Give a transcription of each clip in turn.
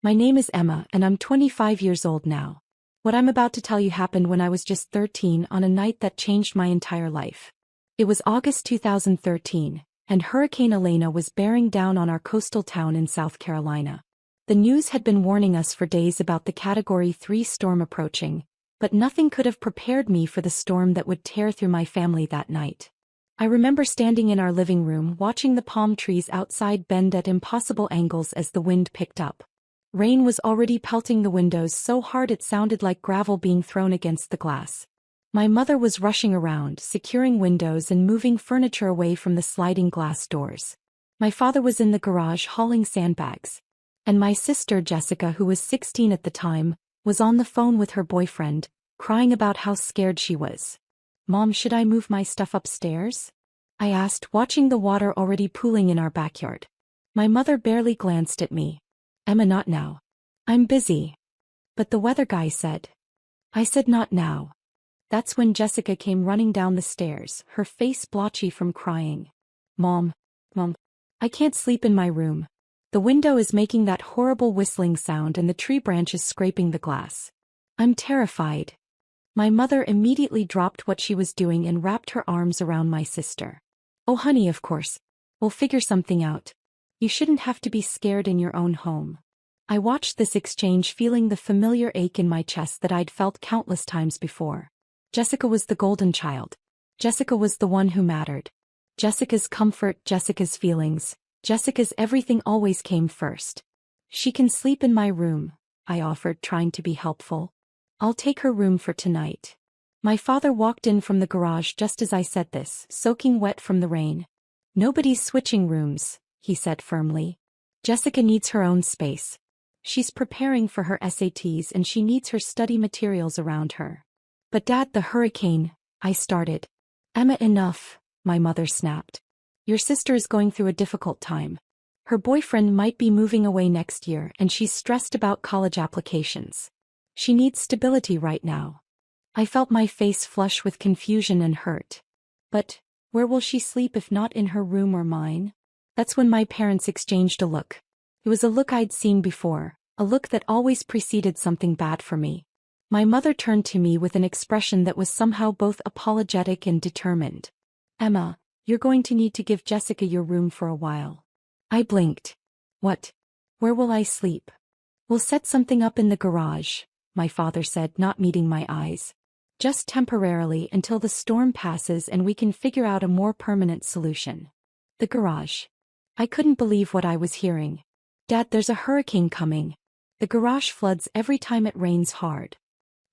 My name is Emma and I'm 25 years old now. What I'm about to tell you happened when I was just 13 on a night that changed my entire life. It was August 2013, and Hurricane Elena was bearing down on our coastal town in South Carolina. The news had been warning us for days about the Category 3 storm approaching, but nothing could have prepared me for the storm that would tear through my family that night. I remember standing in our living room watching the palm trees outside bend at impossible angles as the wind picked up. Rain was already pelting the windows so hard it sounded like gravel being thrown against the glass. My mother was rushing around, securing windows and moving furniture away from the sliding glass doors. My father was in the garage hauling sandbags. And my sister Jessica, who was 16 at the time, was on the phone with her boyfriend, crying about how scared she was. "Mom, should I move my stuff upstairs?" I asked, watching the water already pooling in our backyard. My mother barely glanced at me. "Emma, not now. I'm busy." "But the weather guy said." I said not now. That's when Jessica came running down the stairs, her face blotchy from crying. Mom, I can't sleep in my room. The window is making that horrible whistling sound and the tree branches scraping the glass. I'm terrified." My mother immediately dropped what she was doing and wrapped her arms around my sister. "Oh honey, of course. We'll figure something out. You shouldn't have to be scared in your own home." I watched this exchange, feeling the familiar ache in my chest that I'd felt countless times before. Jessica was the golden child. Jessica was the one who mattered. Jessica's comfort, Jessica's feelings, Jessica's everything always came first. "She can sleep in my room," I offered, trying to be helpful. "I'll take her room for tonight." My father walked in from the garage just as I said this, soaking wet from the rain. "Nobody's switching rooms," he said firmly. "Jessica needs her own space. She's preparing for her SATs and she needs her study materials around her." "But Dad, the hurricane," I started. "Emma, enough," my mother snapped. "Your sister is going through a difficult time. Her boyfriend might be moving away next year and she's stressed about college applications. She needs stability right now." I felt my face flush with confusion and hurt. "But where will she sleep if not in her room or mine?" That's when my parents exchanged a look. It was a look I'd seen before, a look that always preceded something bad for me. My mother turned to me with an expression that was somehow both apologetic and determined. "Emma, you're going to need to give Jessica your room for a while." I blinked. "What? Where will I sleep?" "We'll set something up in the garage," my father said, not meeting my eyes. "Just temporarily until the storm passes and we can figure out a more permanent solution." The garage. I couldn't believe what I was hearing. "Dad, there's a hurricane coming. The garage floods every time it rains hard."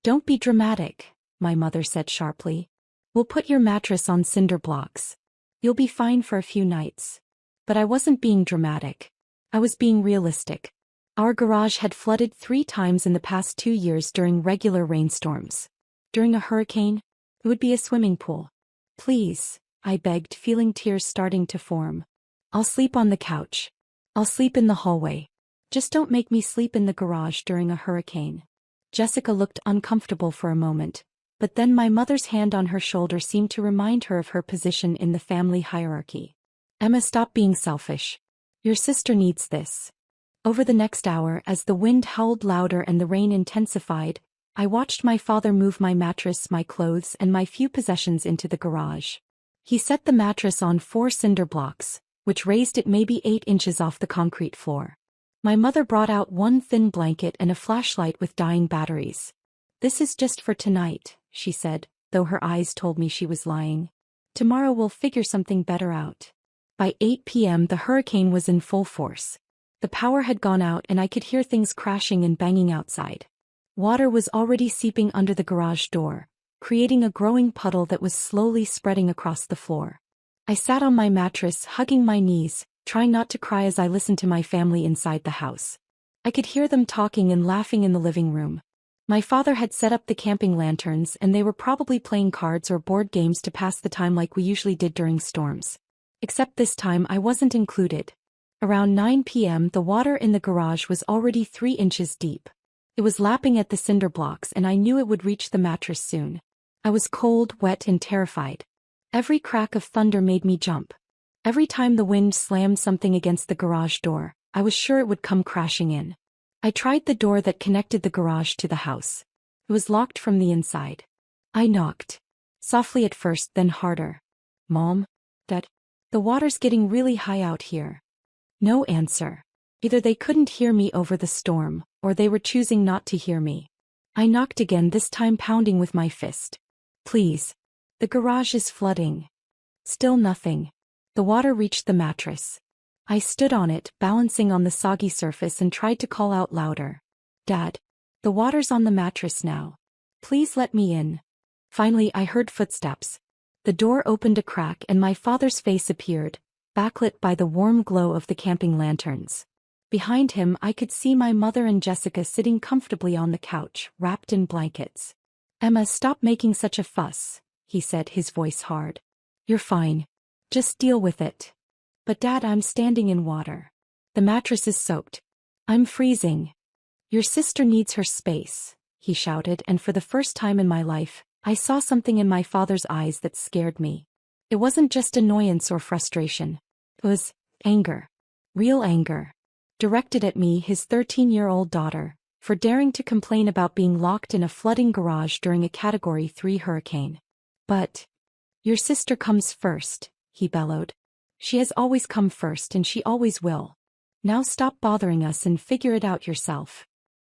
"Don't be dramatic," my mother said sharply. "We'll put your mattress on cinder blocks. You'll be fine for a few nights." But I wasn't being dramatic. I was being realistic. Our garage had flooded 3 times in the past 2 years during regular rainstorms. During a hurricane, it would be a swimming pool. "Please," I begged, feeling tears starting to form. "I'll sleep on the couch. I'll sleep in the hallway. Just don't make me sleep in the garage during a hurricane." Jessica looked uncomfortable for a moment, but then my mother's hand on her shoulder seemed to remind her of her position in the family hierarchy. "Emma, stop being selfish. Your sister needs this." Over the next hour, as the wind howled louder and the rain intensified, I watched my father move my mattress, my clothes, and my few possessions into the garage. He set the mattress on 4 cinder blocks, which raised it maybe 8 inches off the concrete floor. My mother brought out one thin blanket and a flashlight with dying batteries. "This is just for tonight," she said, though her eyes told me she was lying. "Tomorrow we'll figure something better out." By 8 p.m. the hurricane was in full force. The power had gone out and I could hear things crashing and banging outside. Water was already seeping under the garage door, creating a growing puddle that was slowly spreading across the floor. I sat on my mattress, hugging my knees, trying not to cry as I listened to my family inside the house. I could hear them talking and laughing in the living room. My father had set up the camping lanterns and they were probably playing cards or board games to pass the time like we usually did during storms. Except this time I wasn't included. Around 9 p.m. the water in the garage was already 3 inches deep. It was lapping at the cinder blocks and I knew it would reach the mattress soon. I was cold, wet, and terrified. Every crack of thunder made me jump. Every time the wind slammed something against the garage door, I was sure it would come crashing in. I tried the door that connected the garage to the house. It was locked from the inside. I knocked. Softly at first, then harder. Mom? Dad? The water's getting really high out here. No answer. Either they couldn't hear me over the storm, or they were choosing not to hear me. I knocked again, this time pounding with my fist. Please. The garage is flooding. Still nothing. The water reached the mattress. I stood on it, balancing on the soggy surface, and tried to call out louder. Dad. The water's on the mattress now. Please let me in. Finally, I heard footsteps. The door opened a crack and my father's face appeared, backlit by the warm glow of the camping lanterns. Behind him, I could see my mother and Jessica sitting comfortably on the couch, wrapped in blankets. Emma, stop making such a fuss, he said, his voice hard. You're fine. Just deal with it. But Dad, I'm standing in water. The mattress is soaked. I'm freezing. Your sister needs her space, he shouted, and for the first time in my life, I saw something in my father's eyes that scared me. It wasn't just annoyance or frustration. It was anger. Real anger. Directed at me, his 13-year-old daughter, for daring to complain about being locked in a flooding garage during a Category 3 hurricane. But your sister comes first, he bellowed. She has always come first and she always will. Now stop bothering us and figure it out yourself.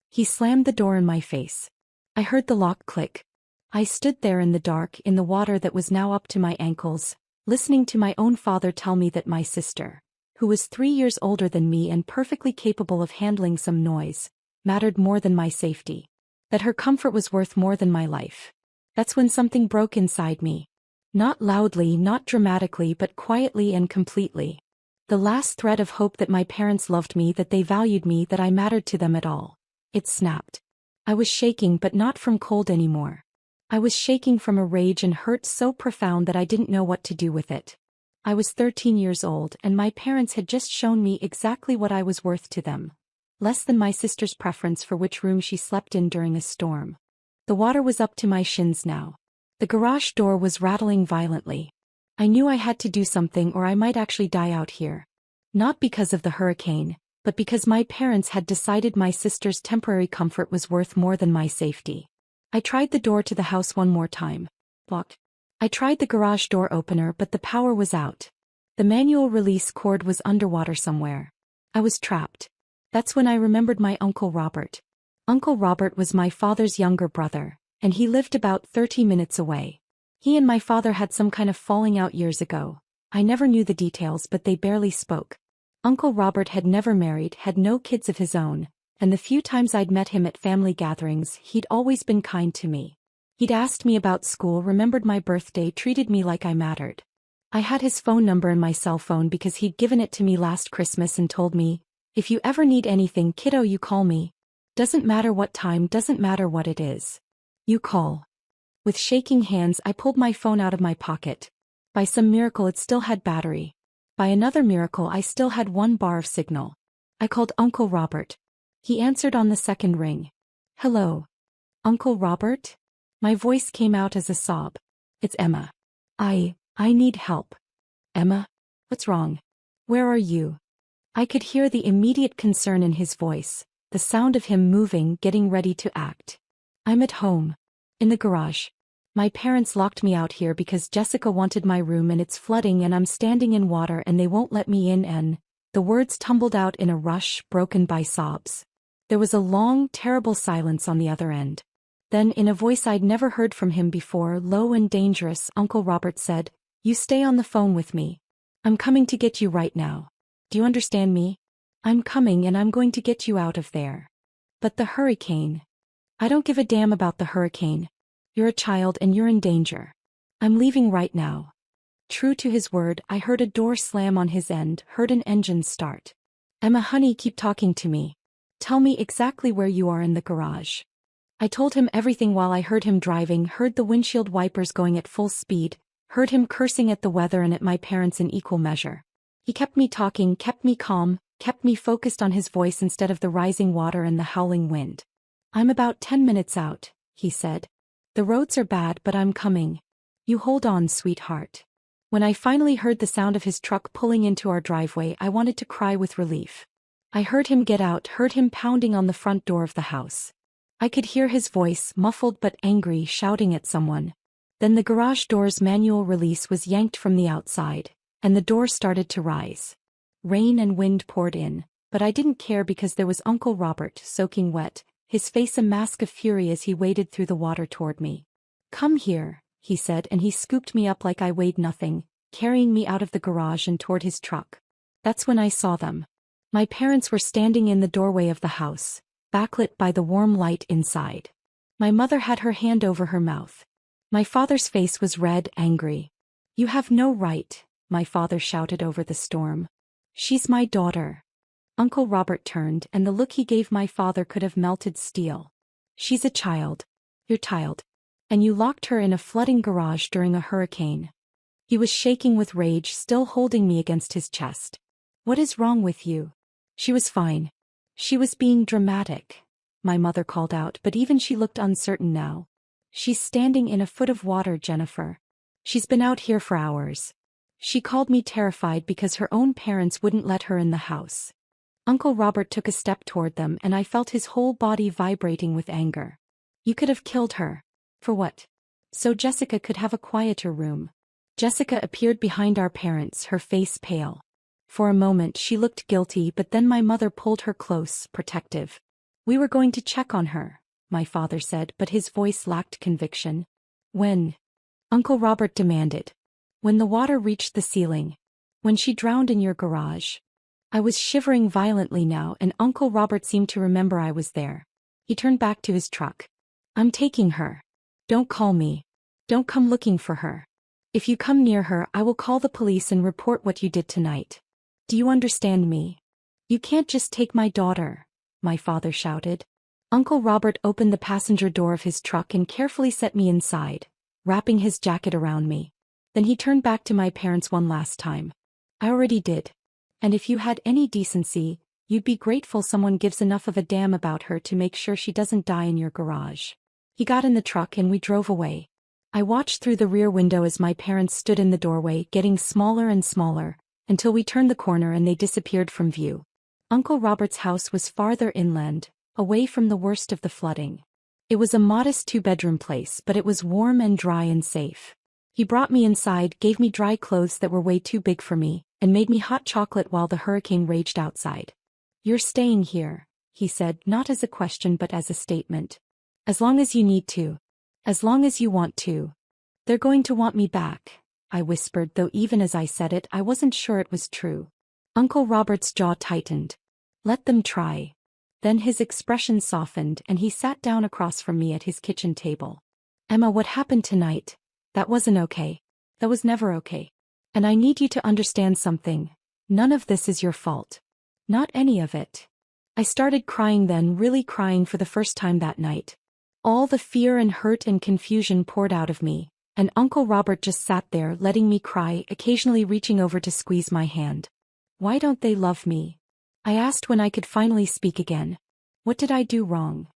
He slammed the door in my face. I heard the lock click. I stood there in the dark, in the water that was now up to my ankles, listening to my own father tell me that my sister, who was 3 years older than me and perfectly capable of handling some noise, mattered more than my safety. That her comfort was worth more than my life. That's when something broke inside me. Not loudly, not dramatically, but quietly and completely. The last thread of hope that my parents loved me, that they valued me, that I mattered to them at all. It snapped. I was shaking, but not from cold anymore. I was shaking from a rage and hurt so profound that I didn't know what to do with it. I was 13 years old and my parents had just shown me exactly what I was worth to them. Less than my sister's preference for which room she slept in during a storm. The water was up to my shins now. The garage door was rattling violently. I knew I had to do something or I might actually die out here. Not because of the hurricane, but because my parents had decided my sister's temporary comfort was worth more than my safety. I tried the door to the house one more time. Locked. I tried the garage door opener, but the power was out. The manual release cord was underwater somewhere. I was trapped. That's when I remembered my Uncle Robert. Uncle Robert was my father's younger brother, and he lived about 30 minutes away. He and my father had some kind of falling out years ago. I never knew the details, but they barely spoke. Uncle Robert had never married, had no kids of his own, and the few times I'd met him at family gatherings, he'd always been kind to me. He'd asked me about school, remembered my birthday, treated me like I mattered. I had his phone number in my cell phone because he'd given it to me last Christmas and told me, if you ever need anything, kiddo, you call me. Doesn't matter what time, doesn't matter what it is. You call. With shaking hands, I pulled my phone out of my pocket. By some miracle, it still had battery. By another miracle, I still had 1 bar of signal. I called Uncle Robert. He answered on the second ring. Hello. Uncle Robert? My voice came out as a sob. It's Emma. I need help. Emma? What's wrong? Where are you? I could hear the immediate concern in his voice, the sound of him moving, getting ready to act. I'm at home. In the garage. My parents locked me out here because Jessica wanted my room and it's flooding and I'm standing in water and they won't let me in and... The words tumbled out in a rush, broken by sobs. There was a long, terrible silence on the other end. Then, in a voice I'd never heard from him before, low and dangerous, Uncle Robert said, You stay on the phone with me. I'm coming to get you right now. Do you understand me? I'm coming and I'm going to get you out of there. But the hurricane. I don't give a damn about the hurricane. You're a child and you're in danger. I'm leaving right now. True to his word, I heard a door slam on his end, heard an engine start. Emma, honey, keep talking to me. Tell me exactly where you are in the garage. I told him everything while I heard him driving, heard the windshield wipers going at full speed, heard him cursing at the weather and at my parents in equal measure. He kept me talking, kept me calm, kept me focused on his voice instead of the rising water and the howling wind. I'm about 10 minutes out, he said. The roads are bad, but I'm coming. You hold on, sweetheart. When I finally heard the sound of his truck pulling into our driveway, I wanted to cry with relief. I heard him get out, heard him pounding on the front door of the house. I could hear his voice, muffled but angry, shouting at someone. Then the garage door's manual release was yanked from the outside, and the door started to rise. Rain and wind poured in, but I didn't care because there was Uncle Robert, soaking wet, his face a mask of fury as he waded through the water toward me. "Come here," he said, and he scooped me up like I weighed nothing, carrying me out of the garage and toward his truck. That's when I saw them. My parents were standing in the doorway of the house, backlit by the warm light inside. My mother had her hand over her mouth. My father's face was red, angry. "You have no right," my father shouted over the storm. "She's my daughter." Uncle Robert turned, and the look he gave my father could have melted steel. "She's a child. Your child. And you locked her in a flooding garage during a hurricane." He was shaking with rage, still holding me against his chest. "What is wrong with you?" "She was fine. She was being dramatic," my mother called out, but even she looked uncertain now. "She's standing in a foot of water, Jennifer. She's been out here for hours." She called me terrified because her own parents wouldn't let her in the house. Uncle Robert took a step toward them, and I felt his whole body vibrating with anger. "You could have killed her. For what?" "So Jessica could have a quieter room." Jessica appeared behind our parents, her face pale. For a moment she looked guilty, but then my mother pulled her close, protective. "We were going to check on her," my father said, but his voice lacked conviction. "When?" Uncle Robert demanded. "When the water reached the ceiling. When she drowned in your garage." I was shivering violently now, and Uncle Robert seemed to remember I was there. He turned back to his truck. "I'm taking her. Don't call me. Don't come looking for her. If you come near her, I will call the police and report what you did tonight. Do you understand me? You can't just take my daughter," my father shouted. Uncle Robert opened the passenger door of his truck and carefully set me inside, wrapping his jacket around me. Then he turned back to my parents one last time. "I already did. And if you had any decency, you'd be grateful someone gives enough of a damn about her to make sure she doesn't die in your garage." He got in the truck and we drove away. I watched through the rear window as my parents stood in the doorway, getting smaller and smaller, until we turned the corner and they disappeared from view. Uncle Robert's house was farther inland, away from the worst of the flooding. It was a modest two-bedroom place, but it was warm and dry and safe. He brought me inside, gave me dry clothes that were way too big for me, and made me hot chocolate while the hurricane raged outside. "You're staying here," he said, not as a question but as a statement. "As long as you need to. As long as you want to." "They're going to want me back," I whispered, though even as I said it I wasn't sure it was true. Uncle Robert's jaw tightened. "Let them try." Then his expression softened and he sat down across from me at his kitchen table. "Emma, what happened tonight? That wasn't okay. That was never okay. And I need you to understand something. None of this is your fault. Not any of it." I started crying then, really crying for the first time that night. All the fear and hurt and confusion poured out of me, and Uncle Robert just sat there letting me cry, occasionally reaching over to squeeze my hand. "Why don't they love me?" I asked when I could finally speak again. "What did I do wrong?"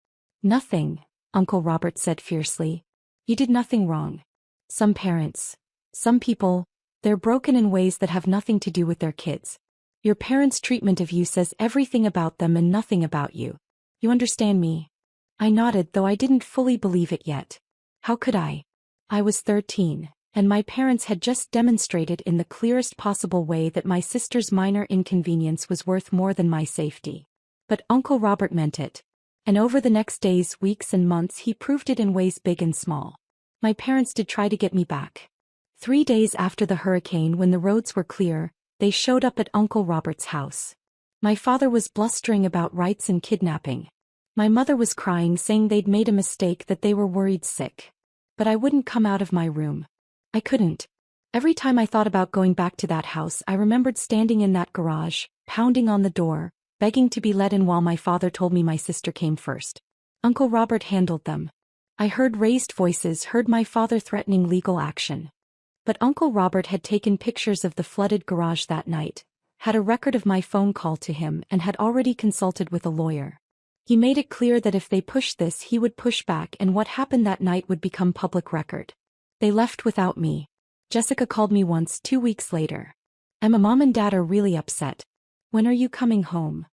"Nothing," Uncle Robert said fiercely. "You did nothing wrong. Some parents, some people, they're broken in ways that have nothing to do with their kids. Your parents' treatment of you says everything about them and nothing about you. You understand me?" I nodded, though I didn't fully believe it yet. How could I? I was 13, and my parents had just demonstrated in the clearest possible way that my sister's minor inconvenience was worth more than my safety. But Uncle Robert meant it. And over the next days, weeks and months he proved it in ways big and small. My parents did try to get me back. 3 days after the hurricane, when the roads were clear, they showed up at Uncle Robert's house. My father was blustering about rights and kidnapping. My mother was crying, saying they'd made a mistake, that they were worried sick. But I wouldn't come out of my room. I couldn't. Every time I thought about going back to that house, I remembered standing in that garage, pounding on the door, begging to be let in while my father told me my sister came first. Uncle Robert handled them. I heard raised voices, heard my father threatening legal action. But Uncle Robert had taken pictures of the flooded garage that night, had a record of my phone call to him, and had already consulted with a lawyer. He made it clear that if they pushed this, he would push back, and what happened that night would become public record. They left without me. Jessica called me once 2 weeks later. "Emma, Mom and Dad are really upset. When are you coming home?"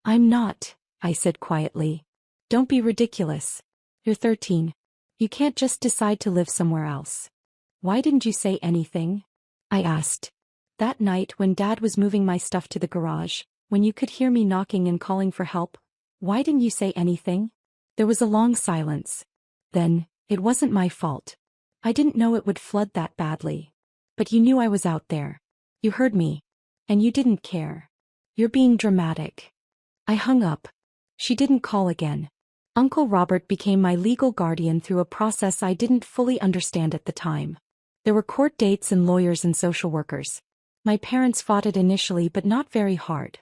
I'm not, I said quietly. Don't be ridiculous. You're 13. You can't just decide to live somewhere else. Why didn't you say anything? I asked. That night when Dad was moving my stuff to the garage, when you could hear me knocking and calling for help, why didn't you say anything? There was a long silence. Then, it wasn't my fault. I didn't know it would flood that badly. But you knew I was out there. You heard me. And you didn't care. You're being dramatic. I hung up. She didn't call again. Uncle Robert became my legal guardian through a process I didn't fully understand at the time. There were court dates and lawyers and social workers. My parents fought it initially but not very hard.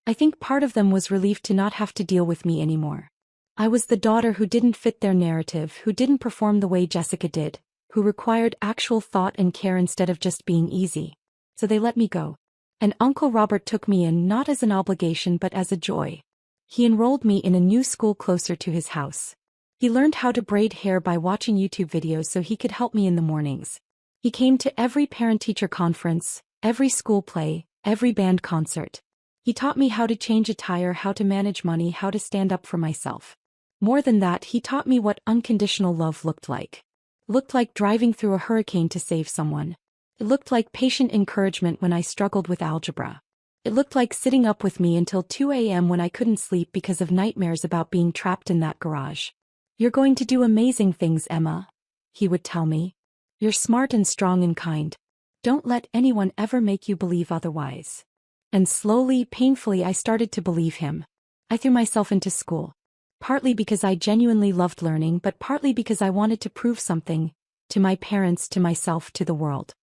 I think part of them was relief to not have to deal with me anymore. I was the daughter who didn't fit their narrative, who didn't perform the way Jessica did, who required actual thought and care instead of just being easy. So they let me go. And Uncle Robert took me in not as an obligation but as a joy. He enrolled me in a new school closer to his house. He learned how to braid hair by watching YouTube videos so he could help me in the mornings. He came to every parent-teacher conference, every school play, every band concert. He taught me how to change a tire, how to manage money, how to stand up for myself. More than that, he taught me what unconditional love looked like. It looked like driving through a hurricane to save someone. It looked like patient encouragement when I struggled with algebra. It looked like sitting up with me until 2 a.m. when I couldn't sleep because of nightmares about being trapped in that garage. You're going to do amazing things, Emma, he would tell me. You're smart and strong and kind. Don't let anyone ever make you believe otherwise. And slowly, painfully, I started to believe him. I threw myself into school. Partly because I genuinely loved learning, but partly because I wanted to prove something, to my parents, to myself, to the world.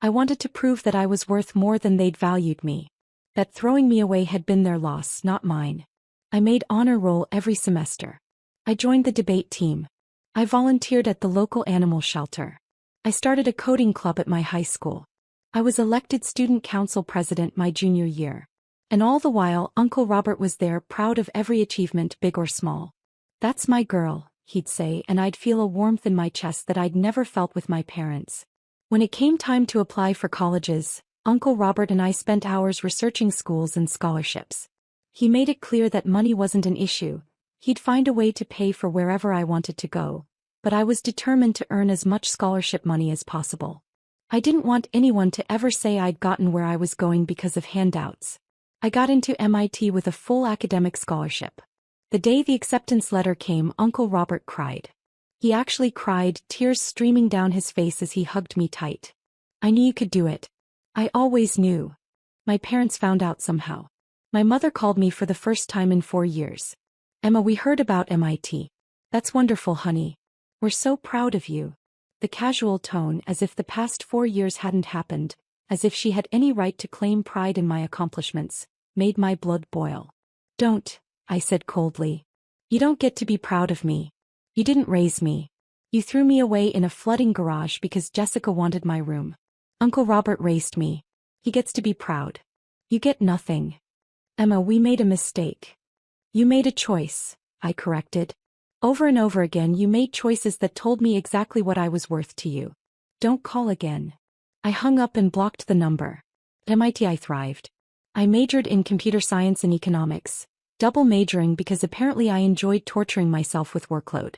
I wanted to prove that I was worth more than they'd valued me. That throwing me away had been their loss, not mine. I made honor roll every semester. I joined the debate team. I volunteered at the local animal shelter. I started a coding club at my high school. I was elected student council president my junior year. And all the while, Uncle Robert was there, proud of every achievement, big or small. That's my girl, he'd say, and I'd feel a warmth in my chest that I'd never felt with my parents. When it came time to apply for colleges, Uncle Robert and I spent hours researching schools and scholarships. He made it clear that money wasn't an issue. He'd find a way to pay for wherever I wanted to go. But I was determined to earn as much scholarship money as possible. I didn't want anyone to ever say I'd gotten where I was going because of handouts. I got into MIT with a full academic scholarship. The day the acceptance letter came, Uncle Robert cried. He actually cried, tears streaming down his face as he hugged me tight. I knew you could do it. I always knew. My parents found out somehow. My mother called me for the first time in 4 years. Emma, we heard about MIT. That's wonderful, honey. We're so proud of you. The casual tone, as if the past 4 years hadn't happened, as if she had any right to claim pride in my accomplishments, made my blood boil. Don't, I said coldly. You don't get to be proud of me. You didn't raise me. You threw me away in a flooding garage because Jessica wanted my room. Uncle Robert raised me. He gets to be proud. You get nothing. Emma, we made a mistake. You made a choice, I corrected. Over and over again you made choices that told me exactly what I was worth to you. Don't call again. I hung up and blocked the number. At MIT I thrived. I majored in computer science and economics, double majoring because apparently I enjoyed torturing myself with workload.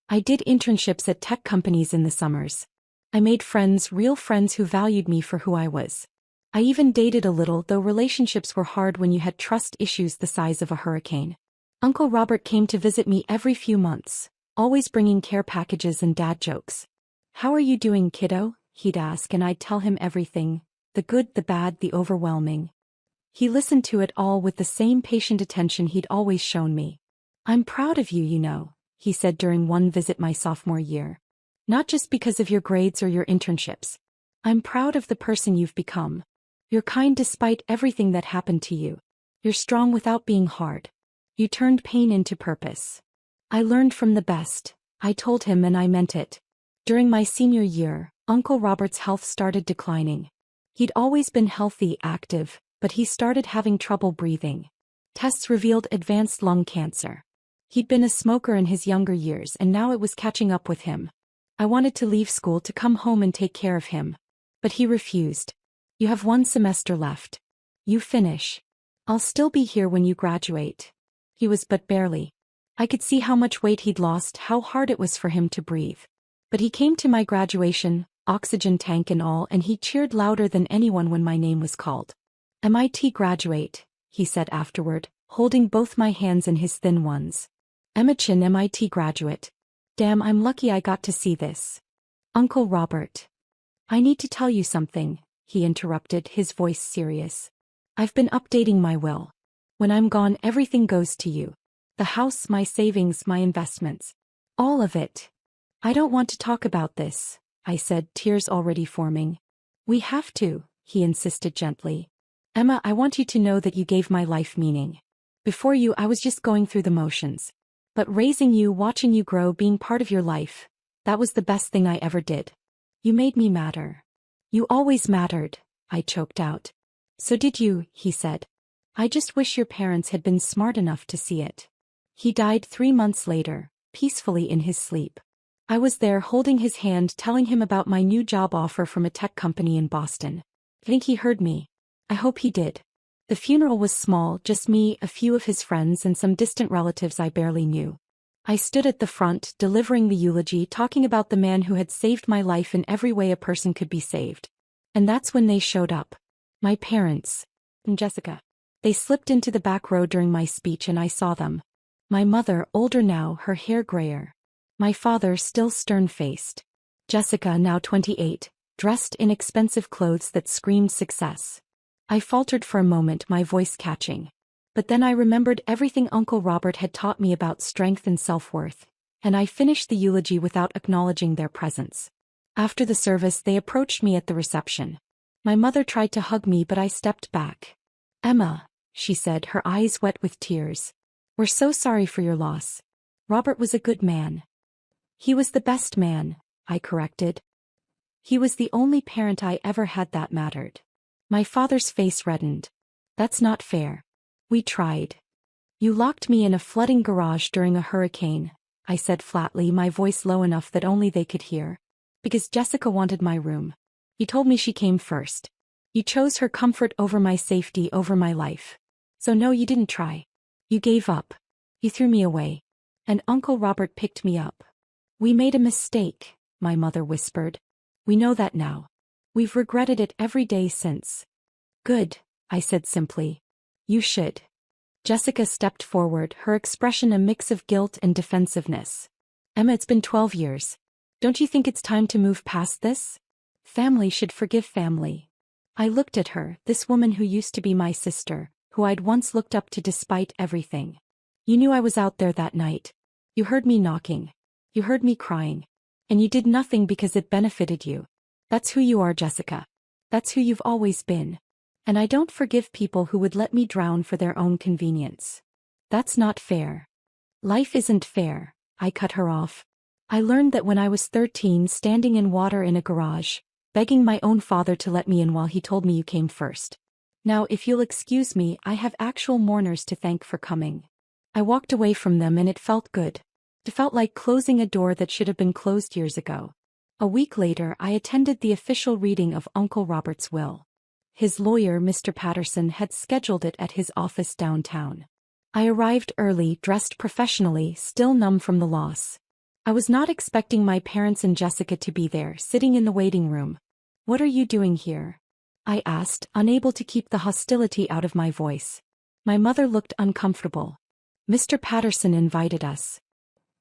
I did internships at tech companies in the summers. I made friends, real friends who valued me for who I was. I even dated a little, though relationships were hard when you had trust issues the size of a hurricane. Uncle Robert came to visit me every few months, always bringing care packages and dad jokes. How are you doing, kiddo? He'd ask, and I'd tell him everything, the good, the bad, the overwhelming. He listened to it all with the same patient attention he'd always shown me. I'm proud of you, you know, he said during one visit my sophomore year. Not just because of your grades or your internships. I'm proud of the person you've become. You're kind despite everything that happened to you. You're strong without being hard. You turned pain into purpose. I learned from the best, I told him, and I meant it. During my senior year, Uncle Robert's health started declining. He'd always been healthy, active, but he started having trouble breathing. Tests revealed advanced lung cancer. He'd been a smoker in his younger years and now it was catching up with him. I wanted to leave school to come home and take care of him. But he refused. You have 1 semester left. You finish. I'll still be here when you graduate. He was but barely. I could see how much weight he'd lost, how hard it was for him to breathe. But he came to my graduation, oxygen tank and all, and he cheered louder than anyone when my name was called. "MIT graduate," he said afterward, holding both my hands in his thin ones. "Emma Chin, MIT graduate. Damn, I'm lucky I got to see this." "Uncle Robert. I need to tell you something," he interrupted, his voice serious. "I've been updating my will. When I'm gone, everything goes to you. The house, my savings, my investments. All of it." "I don't want to talk about this," I said, tears already forming. "We have to," he insisted gently. "Emma, I want you to know that you gave my life meaning. Before you, I was just going through the motions. But raising you, watching you grow, being part of your life, that was the best thing I ever did. You made me matter." "You always mattered," I choked out. "So did you," he said. "I just wish your parents had been smart enough to see it." He died 3 months later, peacefully in his sleep. I was there holding his hand, telling him about my new job offer from a tech company in Boston. I think he heard me. I hope he did. The funeral was small, just me, a few of his friends, and some distant relatives I barely knew. I stood at the front, delivering the eulogy, talking about the man who had saved my life in every way a person could be saved. And that's when they showed up. My parents. And Jessica. They slipped into the back row during my speech and I saw them. My mother, older now, her hair grayer. My father, still stern-faced. Jessica, now 28, dressed in expensive clothes that screamed success. I faltered for a moment, my voice catching. But then I remembered everything Uncle Robert had taught me about strength and self-worth, and I finished the eulogy without acknowledging their presence. After the service, they approached me at the reception. My mother tried to hug me, but I stepped back. "Emma," she said, her eyes wet with tears. "We're so sorry for your loss. Robert was a good man." "He was the best man," I corrected. "He was the only parent I ever had that mattered." My father's face reddened. "That's not fair. We tried. You locked me in a flooding garage during a hurricane," I said flatly, my voice low enough that only they could hear. "Because Jessica wanted my room. You told me she came first. You chose her comfort over my safety, over my life. So no, you didn't try. You gave up. You threw me away. And Uncle Robert picked me up." "We made a mistake," my mother whispered. "We know that now. We've regretted it every day since." "Good," I said simply. "You should." Jessica stepped forward, her expression a mix of guilt and defensiveness. "Emma, it's been 12 years. Don't you think it's time to move past this? Family should forgive family." I looked at her, this woman who used to be my sister, who I'd once looked up to despite everything. "You knew I was out there that night. You heard me knocking. You heard me crying. And you did nothing because it benefited you. That's who you are, Jessica. That's who you've always been. And I don't forgive people who would let me drown for their own convenience. That's not fair." "Life isn't fair," I cut her off. "I learned that when I was 13, standing in water in a garage, begging my own father to let me in while he told me you came first. Now, if you'll excuse me, I have actual mourners to thank for coming." I walked away from them and it felt good. It felt like closing a door that should have been closed years ago. A week later, I attended the official reading of Uncle Robert's will. His lawyer, Mr. Patterson, had scheduled it at his office downtown. I arrived early, dressed professionally, still numb from the loss. I was not expecting my parents and Jessica to be there, sitting in the waiting room. "What are you doing here?" I asked, unable to keep the hostility out of my voice. My mother looked uncomfortable. "Mr. Patterson invited us.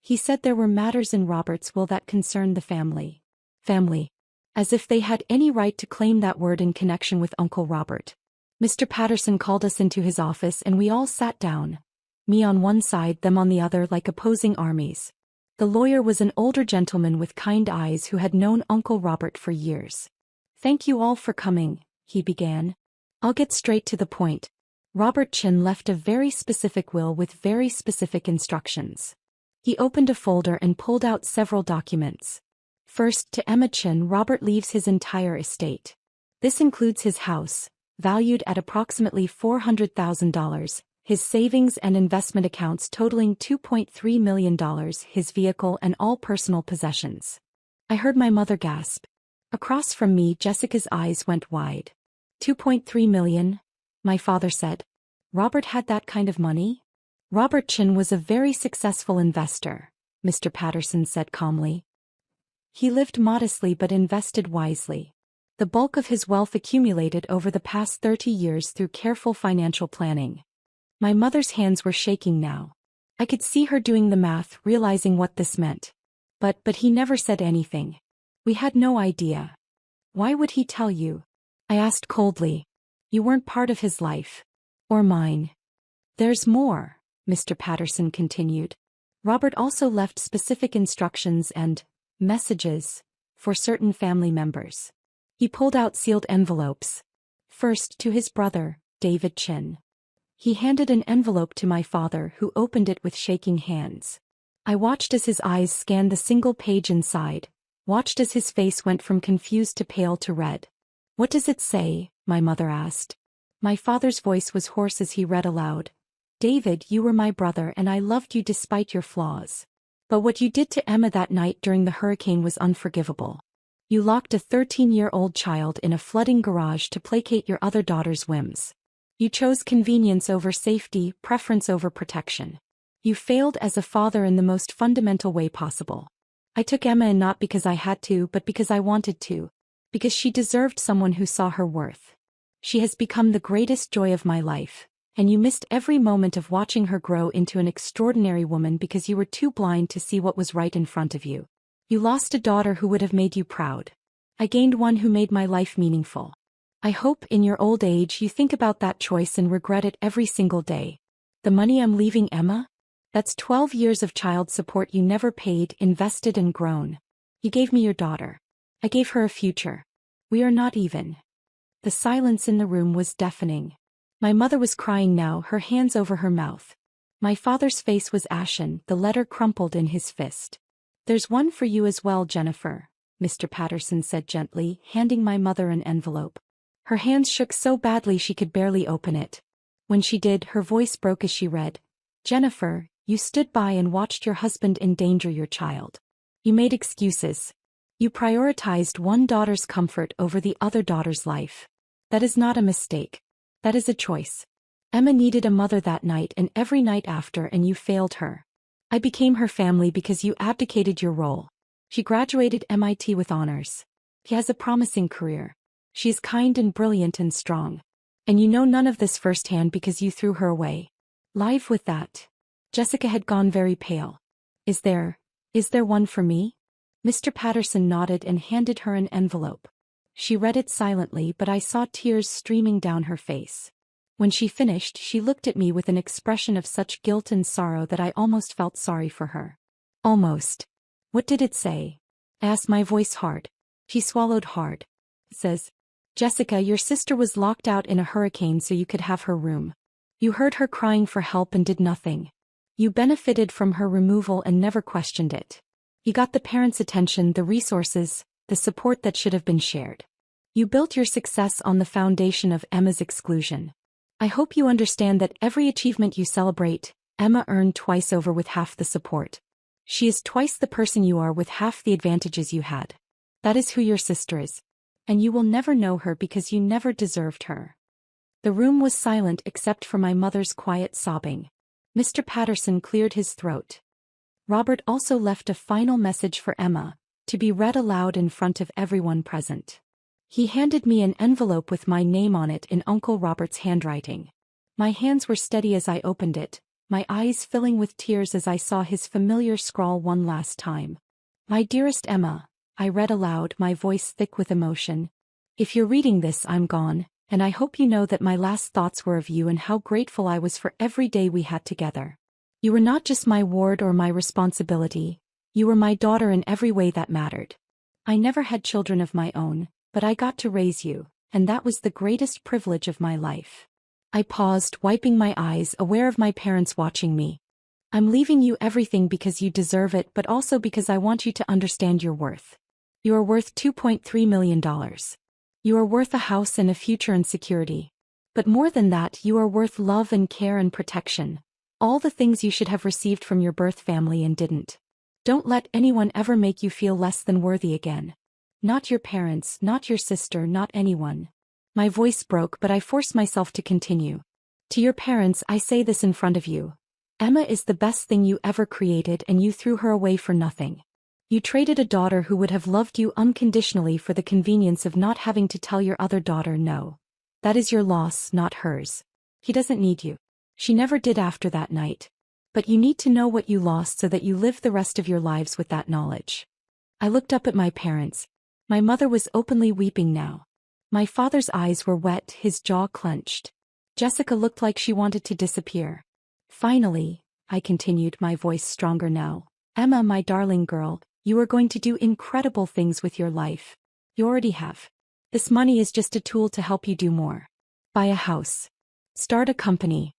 He said there were matters in Robert's will that concerned the family." Family. As if they had any right to claim that word in connection with Uncle Robert. Mr. Patterson called us into his office and we all sat down. Me on one side, them on the other, like opposing armies. The lawyer was an older gentleman with kind eyes who had known Uncle Robert for years. "Thank you all for coming," he began. "I'll get straight to the point. Robert Chin left a very specific will with very specific instructions." He opened a folder and pulled out several documents. "First, to Emma Chin, Robert leaves his entire estate. This includes his house, valued at approximately $400,000, his savings and investment accounts totaling $2.3 million, his vehicle and all personal possessions." I heard my mother gasp. Across from me, Jessica's eyes went wide. "$2.3 million?" my father said. "Robert had that kind of money?" Robert Chin was a very successful investor, Mr. Patterson said calmly. He lived modestly but invested wisely. The bulk of his wealth accumulated over the past 30 years through careful financial planning. My mother's hands were shaking now. I could see her doing the math, realizing what this meant. But he never said anything. We had no idea. Why would he tell you? I asked coldly. You weren't part of his life. Or mine. There's more, Mr. Patterson continued. Robert also left specific instructions and messages for certain family members. He pulled out sealed envelopes. First to his brother, David Chin. He handed an envelope to my father, who opened it with shaking hands. I watched as his eyes scanned the single page inside, watched as his face went from confused to pale to red. What does it say? My mother asked. My father's voice was hoarse as he read aloud. David, you were my brother and I loved you despite your flaws. But what you did to Emma that night during the hurricane was unforgivable. You locked a 13-year-old child in a flooding garage to placate your other daughter's whims. You chose convenience over safety, preference over protection. You failed as a father in the most fundamental way possible. I took Emma in not because I had to, but because I wanted to. Because she deserved someone who saw her worth. She has become the greatest joy of my life, and you missed every moment of watching her grow into an extraordinary woman because you were too blind to see what was right in front of you. You lost a daughter who would have made you proud. I gained one who made my life meaningful. I hope in your old age you think about that choice and regret it every single day. The money I'm leaving Emma? That's 12 years of child support you never paid, invested and grown. You gave me your daughter. I gave her a future. We are not even. The silence in the room was deafening. My mother was crying now, her hands over her mouth. My father's face was ashen, the letter crumpled in his fist. There's one for you as well, Jennifer, Mr. Patterson said gently, handing my mother an envelope. Her hands shook so badly she could barely open it. When she did, her voice broke as she read. Jennifer, you stood by and watched your husband endanger your child. You made excuses. You prioritized one daughter's comfort over the other daughter's life. That is not a mistake. That is a choice. Emma needed a mother that night and every night after, and you failed her. I became her family because you abdicated your role. She graduated MIT with honors. She has a promising career. She is kind and brilliant and strong. And you know none of this firsthand because you threw her away. Live with that. Jessica had gone very pale. Is there one for me? Mr. Patterson nodded and handed her an envelope. She read it silently, but I saw tears streaming down her face. When she finished, she looked at me with an expression of such guilt and sorrow that I almost felt sorry for her. Almost. What did it say? I asked, my voice hard. She swallowed hard. It says, Jessica, your sister was locked out in a hurricane so you could have her room. You heard her crying for help and did nothing. You benefited from her removal and never questioned it. You got the parents' attention, the resources, the support that should have been shared. You built your success on the foundation of Emma's exclusion. I hope you understand that every achievement you celebrate, Emma earned twice over with half the support. She is twice the person you are with half the advantages you had. That is who your sister is. And you will never know her because you never deserved her. The room was silent except for my mother's quiet sobbing. Mr. Patterson cleared his throat. Robert also left a final message for Emma, to be read aloud in front of everyone present. He handed me an envelope with my name on it in Uncle Robert's handwriting. My hands were steady as I opened it, my eyes filling with tears as I saw his familiar scrawl one last time. My dearest Emma, I read aloud, my voice thick with emotion. If you're reading this, I'm gone, and I hope you know that my last thoughts were of you and how grateful I was for every day we had together. You were not just my ward or my responsibility, you were my daughter in every way that mattered. I never had children of my own, but I got to raise you, and that was the greatest privilege of my life. I paused, wiping my eyes, aware of my parents watching me. I'm leaving you everything because you deserve it, but also because I want you to understand your worth. You are worth $2.3 million. You are worth a house and a future and security. But more than that, you are worth love and care and protection. All the things you should have received from your birth family and didn't. Don't let anyone ever make you feel less than worthy again. Not your parents, not your sister, not anyone. My voice broke, but I forced myself to continue. To your parents, I say this in front of you. Emma is the best thing you ever created and you threw her away for nothing. You traded a daughter who would have loved you unconditionally for the convenience of not having to tell your other daughter no. That is your loss, not hers. He doesn't need you. She never did after that night. But you need to know what you lost so that you live the rest of your lives with that knowledge. I looked up at my parents. My mother was openly weeping now. My father's eyes were wet, his jaw clenched. Jessica looked like she wanted to disappear. Finally, I continued, my voice stronger now. Emma, my darling girl, you are going to do incredible things with your life. You already have. This money is just a tool to help you do more. Buy a house. Start a company.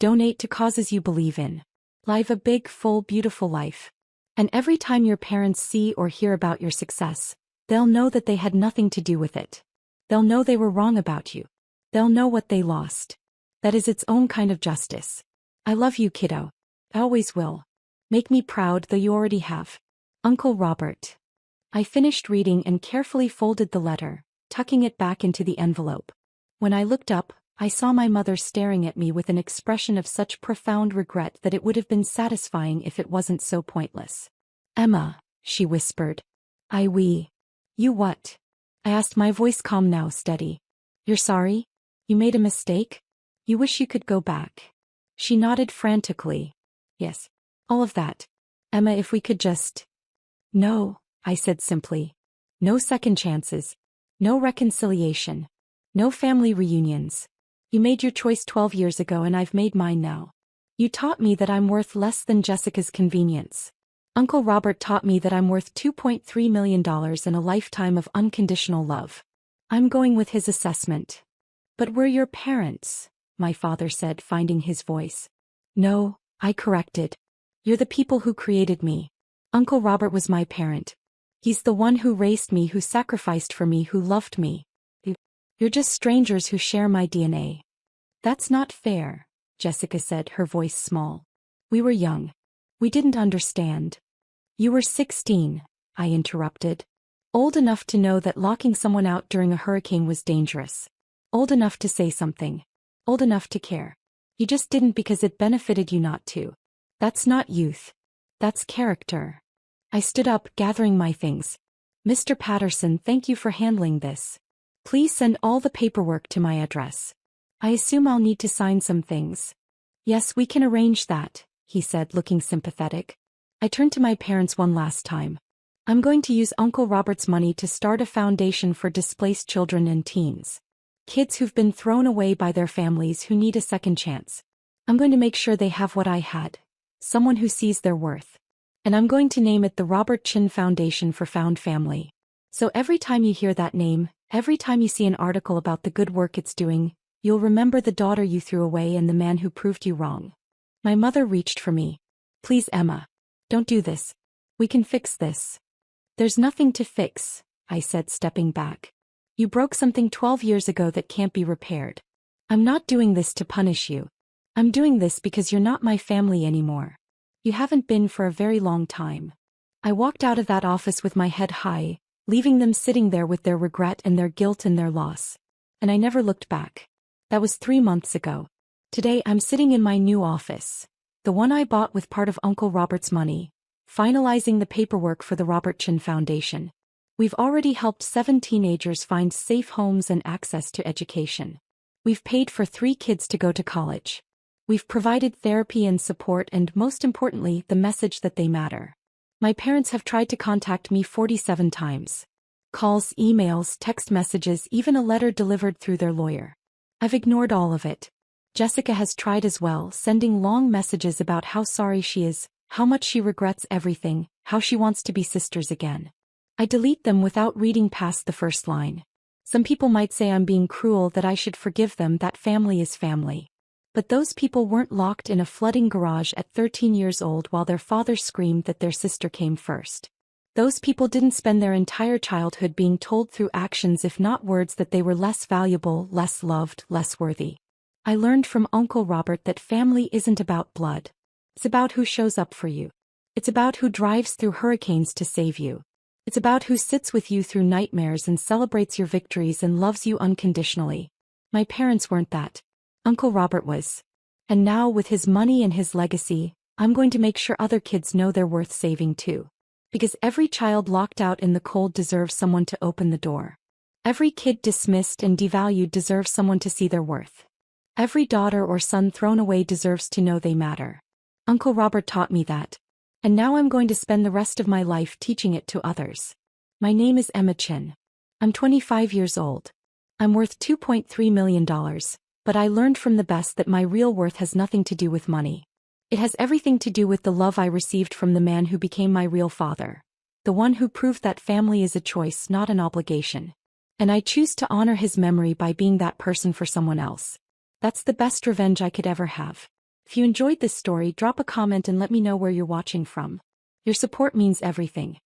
Donate to causes you believe in. Live a big, full, beautiful life. And every time your parents see or hear about your success, they'll know that they had nothing to do with it. They'll know they were wrong about you. They'll know what they lost. That is its own kind of justice. I love you, kiddo. I always will. Make me proud, though you already have. Uncle Robert. I finished reading and carefully folded the letter, tucking it back into the envelope. When I looked up, I saw my mother staring at me with an expression of such profound regret that it would have been satisfying if it wasn't so pointless. Emma, she whispered. You what? I asked, my voice calm now, steady. You're sorry? You made a mistake? You wish you could go back? She nodded frantically. Yes. All of that. Emma, if we could just... No, I said simply. No second chances. No reconciliation. No family reunions. You made your choice 12 years ago and I've made mine now. You taught me that I'm worth less than Jessica's convenience. Uncle Robert taught me that I'm worth $2.3 million and a lifetime of unconditional love. I'm going with his assessment. But we're your parents, my father said, finding his voice. No, I corrected. You're the people who created me. Uncle Robert was my parent. He's the one who raised me, who sacrificed for me, who loved me. You're just strangers who share my DNA. That's not fair, Jessica said, her voice small. We were young. We didn't understand. You were 16, I interrupted. Old enough to know that locking someone out during a hurricane was dangerous. Old enough to say something. Old enough to care. You just didn't because it benefited you not to. That's not youth. That's character. I stood up, gathering my things. Mr. Patterson, thank you for handling this. Please send all the paperwork to my address. I assume I'll need to sign some things. Yes, we can arrange that, he said, looking sympathetic. I turned to my parents one last time. I'm going to use Uncle Robert's money to start a foundation for displaced children and teens. Kids who've been thrown away by their families who need a second chance. I'm going to make sure they have what I had. Someone who sees their worth. And I'm going to name it the Robert Chin Foundation for Found Family. So every time you hear that name, every time you see an article about the good work it's doing, you'll remember the daughter you threw away and the man who proved you wrong. My mother reached for me. Please, Emma. Don't do this. We can fix this. There's nothing to fix, I said, stepping back. You broke something 12 years ago that can't be repaired. I'm not doing this to punish you. I'm doing this because you're not my family anymore. You haven't been for a very long time. I walked out of that office with my head high, leaving them sitting there with their regret and their guilt and their loss. And I never looked back. That was 3 months ago. Today I'm sitting in my new office. The one I bought with part of Uncle Robert's money, finalizing the paperwork for the Robert Chin Foundation. We've already helped 7 teenagers find safe homes and access to education. We've paid for 3 kids to go to college. We've provided therapy and support and, most importantly, the message that they matter. My parents have tried to contact me 47 times. Calls, emails, text messages, even a letter delivered through their lawyer. I've ignored all of it. Jessica has tried as well, sending long messages about how sorry she is, how much she regrets everything, how she wants to be sisters again. I delete them without reading past the first line. Some people might say I'm being cruel, that I should forgive them, that family is family. But those people weren't locked in a flooding garage at 13 years old while their father screamed that their sister came first. Those people didn't spend their entire childhood being told through actions, if not words, that they were less valuable, less loved, less worthy. I learned from Uncle Robert that family isn't about blood. It's about who shows up for you. It's about who drives through hurricanes to save you. It's about who sits with you through nightmares and celebrates your victories and loves you unconditionally. My parents weren't that. Uncle Robert was. And now with his money and his legacy, I'm going to make sure other kids know they're worth saving too. Because every child locked out in the cold deserves someone to open the door. Every kid dismissed and devalued deserves someone to see their worth. Every daughter or son thrown away deserves to know they matter. Uncle Robert taught me that. And now I'm going to spend the rest of my life teaching it to others. My name is Emma Chin. I'm 25 years old. I'm worth $2.3 million, but I learned from the best that my real worth has nothing to do with money. It has everything to do with the love I received from the man who became my real father. The one who proved that family is a choice, not an obligation. And I choose to honor his memory by being that person for someone else. That's the best revenge I could ever have. If you enjoyed this story, drop a comment and let me know where you're watching from. Your support means everything.